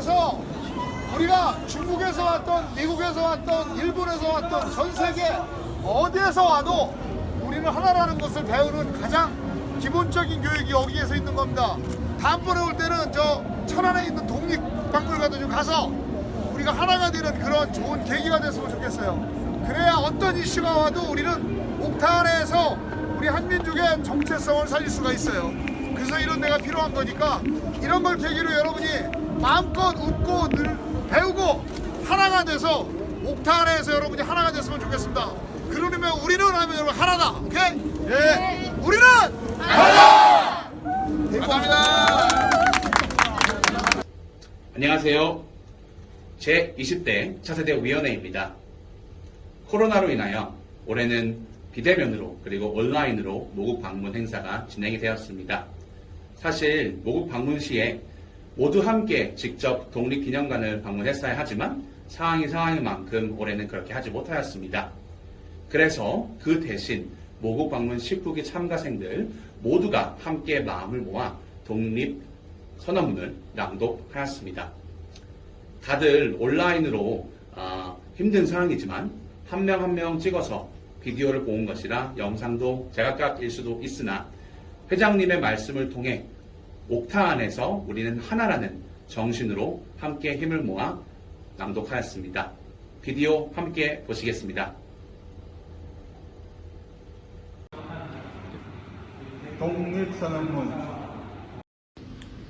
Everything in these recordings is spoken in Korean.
따라서 우리가 중국에서 왔던, 미국에서 왔던, 일본에서 왔던, 전 세계 어디에서 와도 우리는 하나라는 것을 배우는 가장 기본적인 교육이 여기에서 있는 겁니다. 다음번에 올 때는 저 천안에 있는 독립박물관도 좀 가서 우리가 하나가 되는 그런 좋은 계기가 됐으면 좋겠어요. 그래야 어떤 이슈가 와도 우리는 옥탄에서 우리 한민족의 정체성을 살릴 수가 있어요. 그래서 이런 데가 필요한 거니까 이런 걸 계기로 여러분이 마음껏 웃고 늘 배우고 하나가 돼서 옥탄에서 여러분이 하나가 됐으면 좋겠습니다. 그러면 우리는 하면 여러분 하나다. 오케이? 예. 우리는 하나! 감사합니다. 안녕하세요. 제20대 차세대 위원회입니다. 코로나로 인하여 올해는 비대면으로 그리고 온라인으로 모국 방문 행사가 진행이 되었습니다. 사실 모국 방문 시에 모두 함께 직접 독립기념관을 방문했어야 하지만 상황이 상황인 만큼 올해는 그렇게 하지 못하였습니다. 그래서 그 대신 모국 방문 19기 참가생들 모두가 함께 마음을 모아 독립 선언문을 낭독하였습니다. 다들 온라인으로 힘든 상황이지만 한 명 한 명 찍어서 비디오를 본 것이라 영상도 제각각일 수도 있으나 회장님의 말씀을 통해 옥타 안에서 우리는 하나라는 정신으로 함께 힘을 모아 낭독하였습니다. 비디오 함께 보시겠습니다. 독립선언문.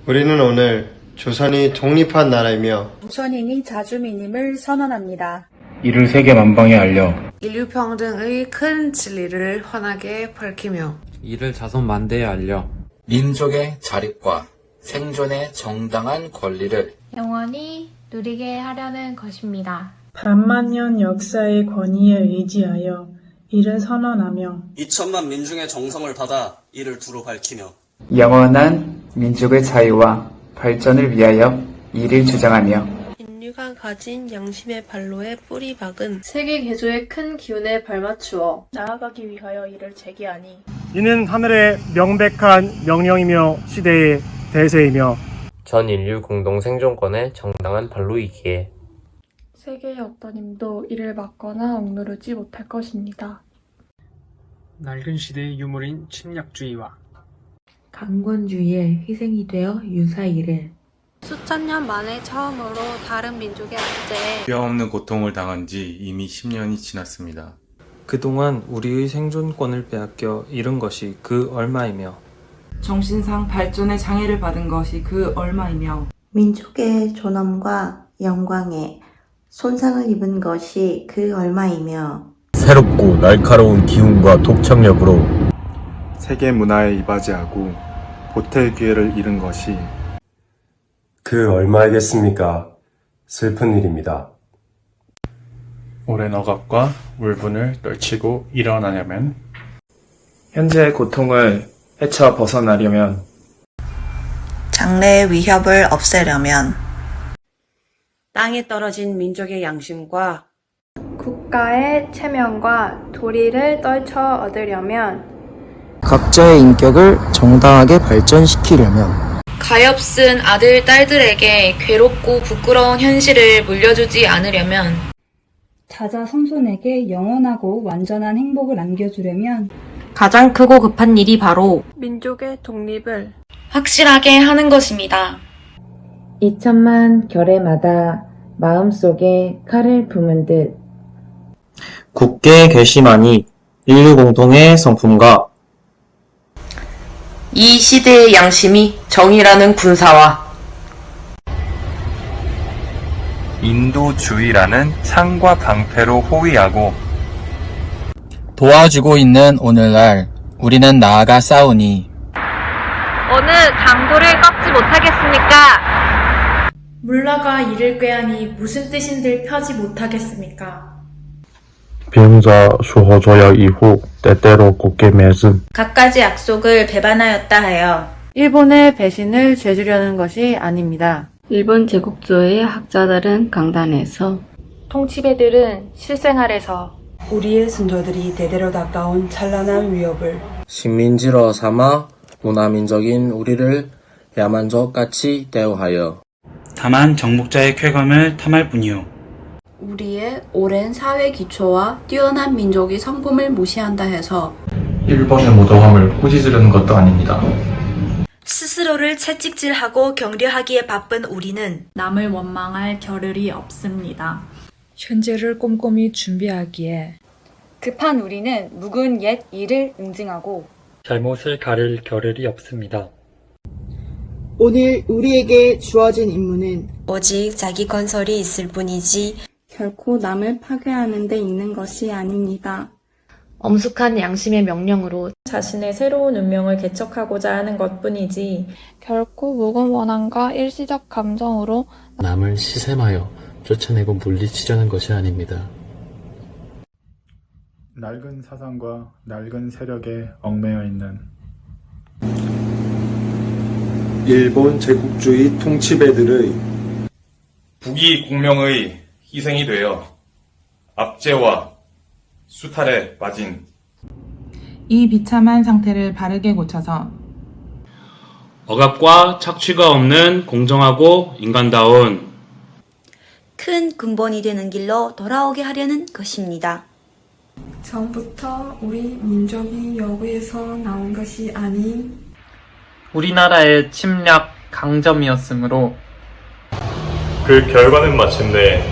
우리는 오늘 조선이 독립한 나라이며 조선인이 자주민임을 선언합니다. 이를 세계 만방에 알려 인류 평등의 큰 진리를 환하게 밝히며 이를 자손 만대에 알려 민족의 자립과 생존의 정당한 권리를 영원히 누리게 하려는 것입니다. 반만년 역사의 권위에 의지하여 이를 선언하며 2천만 민중의 정성을 받아 이를 두루 밝히며 영원한 민족의 자유와 발전을 위하여 이를 주장하며 인류가 가진 양심의 발로에 뿌리 박은 세계 개조의 큰 기운에 발맞추어 나아가기 위하여 이를 제기하니 이는 하늘의 명백한 명령이며 시대의 대세이며 전 인류 공동 생존권의 정당한 발로이기에 세계의 어떤 힘도 이를 막거나 억누르지 못할 것입니다. 낡은 시대의 유물인 침략주의와 강권주의의 희생이 되어 유사이를 수천 년 만에 처음으로 다른 민족의 압제에 뼈없는 고통을 당한 지 이미 10년이 지났습니다. 그동안 우리의 생존권을 빼앗겨 잃은 것이 그 얼마이며 정신상 발전의 장애를 받은 것이 그 얼마이며 민족의 존엄과 영광에 손상을 입은 것이 그 얼마이며 새롭고 날카로운 기운과 독창력으로 세계 문화에 이바지하고 보태의 기회를 잃은 것이 그 얼마이겠습니까? 슬픈 일입니다. 오랜 억압과 울분을 떨치고 일어나려면 현재의 고통을 헤쳐 벗어나려면 장래의 위협을 없애려면 땅에 떨어진 민족의 양심과 국가의 체면과 도리를 떨쳐 얻으려면 각자의 인격을 정당하게 발전시키려면 가엾은 아들, 딸들에게 괴롭고 부끄러운 현실을 물려주지 않으려면 자자손손에게 영원하고 완전한 행복을 안겨주려면 가장 크고 급한 일이 바로 민족의 독립을 확실하게 하는 것입니다. 2천만 결의마다 마음속에 칼을 품은 듯 굳게 결심하니 인류 공통의 성품과 이 시대의 양심이 정의라는 군사와 인도주의라는 창과 방패로 호위하고 도와주고 있는 오늘날 우리는 나아가 싸우니 어느 강도를 꺾지 못하겠습니까? 물러가 이를 꾀하니 무슨 뜻인들 펴지 못하겠습니까? 비행자 수호 조약 이후 때때로 굳게 맺은 갖가지 약속을 배반하였다 하여 일본의 배신을 죄주려는 것이 아닙니다. 일본 제국주의 학자들은 강단에서 통치배들은 실생활에서 우리의 선조들이 대대로 닦아온 찬란한 위협을 식민지로 삼아 문화민족인 우리를 야만족같이 대우하여 다만 정복자의 쾌감을 탐할 뿐이요. 우리의 오랜 사회 기초와 뛰어난 민족의 성품을 무시한다 해서 일본의 무도함을 꾸짖으려는 것도 아닙니다. 스스로를 채찍질하고 경려하기에 바쁜 우리는 남을 원망할 겨를이 없습니다. 현재를 꼼꼼히 준비하기에 급한 우리는 묵은 옛 일을 응징하고 잘못을 가릴 겨를이 없습니다. 오늘 우리에게 주어진 임무는 오직 자기 건설이 있을 뿐이지 결코 남을 파괴하는 데 있는 것이 아닙니다. 엄숙한 양심의 명령으로 자신의 새로운 운명을 개척하고자 하는 것뿐이지 결코 묵은 원한과 일시적 감정으로 남을 시샘하여 쫓아내고 물리치려는 것이 아닙니다. 낡은 사상과 낡은 세력에 얽매여 있는 일본 제국주의 통치배들의 북이 공명의 희생이 되어 압제와 수탈에 빠진 이 비참한 상태를 바르게 고쳐서 억압과 착취가 없는 공정하고 인간다운 큰 근본이 되는 길로 돌아오게 하려는 것입니다. 처음부터 우리 민족이 여기에서 나온 것이 아닌 우리나라의 침략 강점이었으므로 그 결과는 마침내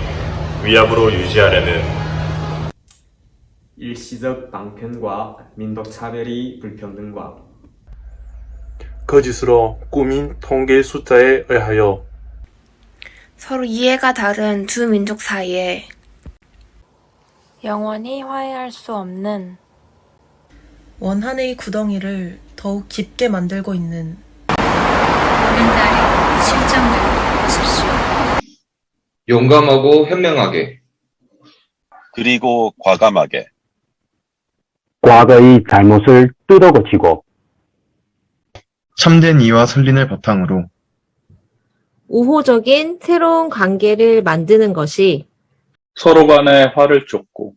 위압으로 유지하려는 일시적 방편과 민족 차별이 불평등과 거짓으로 꾸민 통계 숫자에 의하여 서로 이해가 다른 두 민족 사이에 영원히 화해할 수 없는 원한의 구덩이를 더욱 깊게 만들고 있는 오는 날의 실정을 보십시오. 용감하고 현명하게 그리고 과감하게 과거의 잘못을 뜯어고치고 참된 이와 설린을 바탕으로 우호적인 새로운 관계를 만드는 것이 서로 간에 화를 쫓고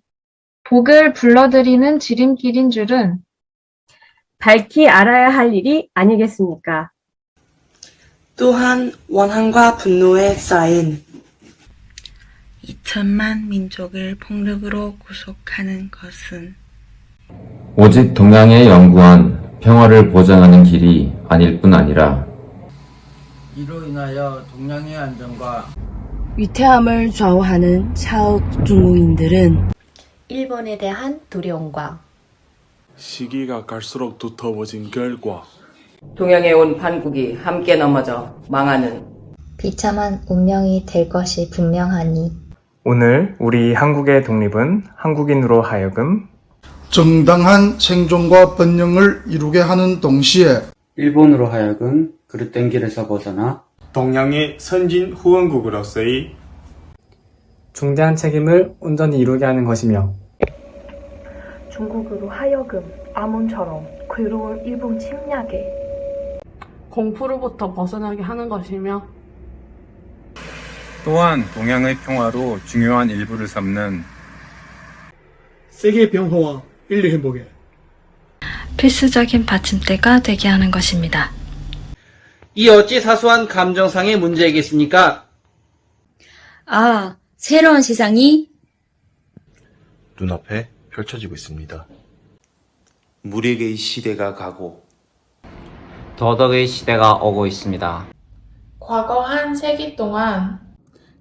복을 불러들이는 지름길인 줄은 밝히 알아야 할 일이 아니겠습니까? 또한 원한과 분노에 쌓인 2천만 민족을 폭력으로 구속하는 것은 오직 동양에 영구한 평화를 보장하는 길이 아닐 뿐 아니라 이로 인하여 동양의 안정과 위태함을 좌우하는 차옥 중국인들은 일본에 대한 두려움과 시기가 갈수록 두터워진 결과 동양에 온 반국이 함께 넘어져 망하는 비참한 운명이 될 것이 분명하니 오늘 우리 한국의 독립은 한국인으로 하여금 정당한 생존과 번영을 이루게 하는 동시에 일본으로 하여금 그릇된 길에서 벗어나 동양의 선진 후원국으로서의 중대한 책임을 온전히 이루게 하는 것이며 중국으로 하여금 아몬처럼 괴로울 일본 침략에 공포로부터 벗어나게 하는 것이며 또한 동양의 평화로 중요한 일부를 삼는 세계 평화와 인류 행복에 필수적인 받침대가 되게 하는 것입니다. 이 어찌 사소한 감정상의 문제이겠습니까? 아, 새로운 세상이 눈앞에 펼쳐지고 있습니다. 무력의 시대가 가고 도덕의 시대가 오고 있습니다. 과거 한 세기 동안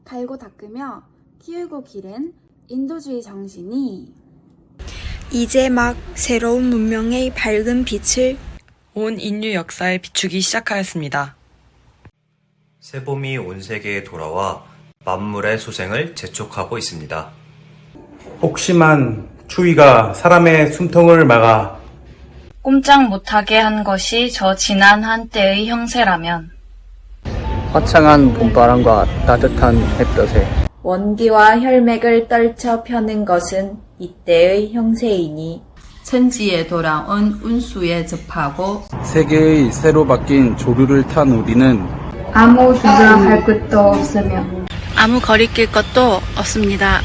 갈고 닦으며 키우고 기른 인도주의 정신이 이제 막 새로운 문명의 밝은 빛을 온 인류 역사에 비추기 시작하였습니다. 새봄이 온 세계에 돌아와 만물의 소생을 재촉하고 있습니다. 혹심한 추위가 사람의 숨통을 막아 꼼짝 못하게 한 것이 저 지난 한때의 형세라면 화창한 봄바람과 따뜻한 햇볕에 원기와 혈맥을 떨쳐 펴는 것은 이때의 형세이니 천지에 돌아온 운수에 접하고 세계의 새로 바뀐 조류를 탄 우리는 아무 주저할 것도 없으며 아무 거리낄 것도 없습니다.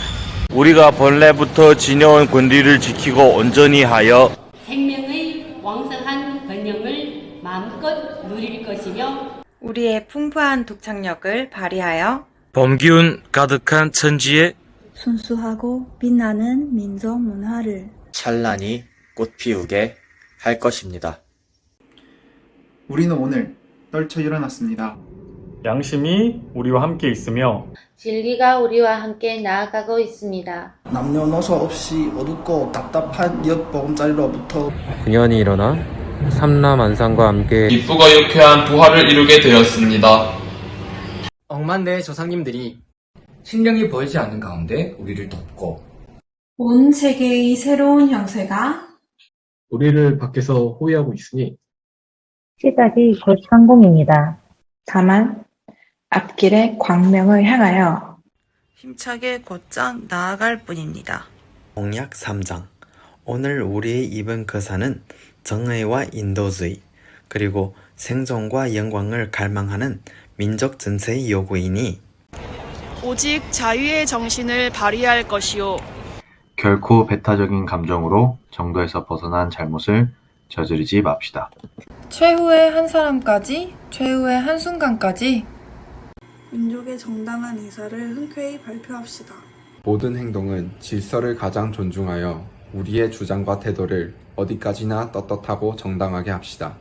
우리가 본래부터 지녀온 권리를 지키고 온전히 하여 생명의 왕성한 번영을 마음껏 누릴 것이며 우리의 풍부한 독창력을 발휘하여 봄 기운 가득한 천지에 순수하고 빛나는 민족 문화를 찬란히 꽃피우게 할 것입니다. 우리는 오늘 떨쳐 일어났습니다. 양심이 우리와 함께 있으며 진리가 우리와 함께 나아가고 있습니다. 남녀노소 없이 어둡고 답답한 옛 보금자리로부터 그년이 일어나 삼라만상과 함께 기쁘고 유쾌한 부활을 이루게 되었습니다. 억만대의 조상님들이 신령이 보이지 않는 가운데 우리를 돕고 온 세계의 새로운 형세가 우리를 밖에서 호위하고 있으니 시작이 곧 성공입니다. 다만 앞길의 광명을 향하여 힘차게 곧장 나아갈 뿐입니다. 공약 3장. 오늘 우리의 입은 거사는 정의와 인도주의, 그리고 생존과 영광을 갈망하는 민족 전체의 요구이니 오직 자유의 정신을 발휘할 것이요 결코 배타적인 감정으로 정도에서 벗어난 잘못을 저지르지 맙시다. 최후의 한 사람까지, 최후의 한순간까지 민족의 정당한 의사를 흔쾌히 발표합시다. 모든 행동은 질서를 가장 존중하여 우리의 주장과 태도를 어디까지나 떳떳하고 정당하게 합시다.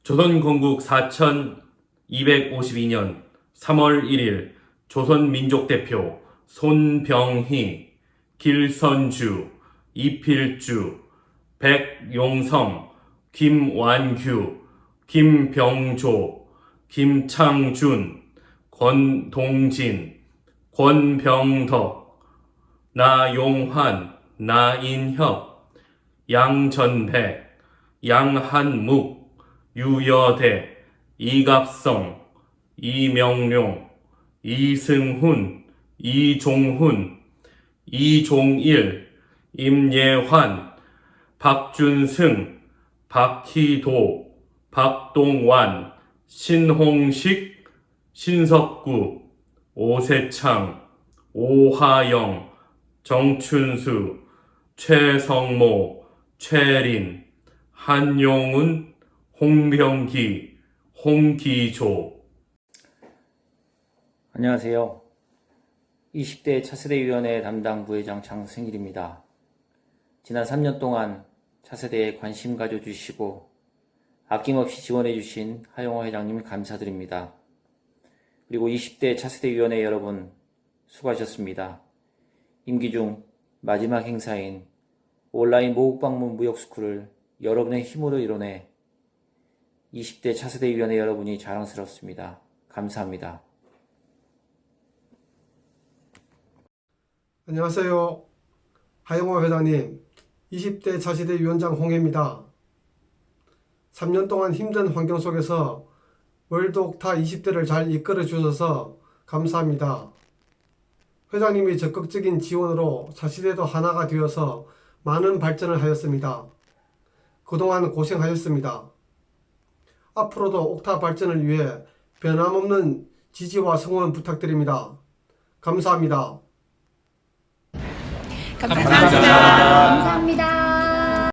조선 건국 4252년 3월 1일 조선민족대표 손병희, 길선주, 이필주, 백용성, 김완규, 김병조, 김창준, 권동진, 권병덕, 나용환, 나인협, 양전백, 양한묵, 유여대, 이갑성, 이명룡, 이승훈, 이종훈, 이종일, 임예환, 박준승, 박희도, 박동완, 신홍식, 신석구, 오세창, 오하영, 정춘수, 최성모, 최린, 한용운, 홍병기, 홍기조. 안녕하세요. 20대 차세대위원회 담당 부회장 장승일입니다. 지난 3년 동안 차세대에 관심 가져주시고 아낌없이 지원해주신 하영호 회장님 감사드립니다. 그리고 20대 차세대위원회 여러분 수고하셨습니다. 임기 중 마지막 행사인 온라인 모국방문 무역스쿨을 여러분의 힘으로 이뤄내 20대 차세대위원회 여러분이 자랑스럽습니다. 감사합니다. 안녕하세요. 하영호 회장님, 20대 차세대 위원장 홍해입니다. 3년 동안 힘든 환경 속에서 월드옥타 20대를 잘 이끌어 주셔서 감사합니다. 회장님이 적극적인 지원으로 차세대도 하나가 되어서 많은 발전을 하였습니다. 그동안 고생하셨습니다. 앞으로도 옥타 발전을 위해 변함없는 지지와 성원 부탁드립니다. 감사합니다. 감사합니다. 감사합니다.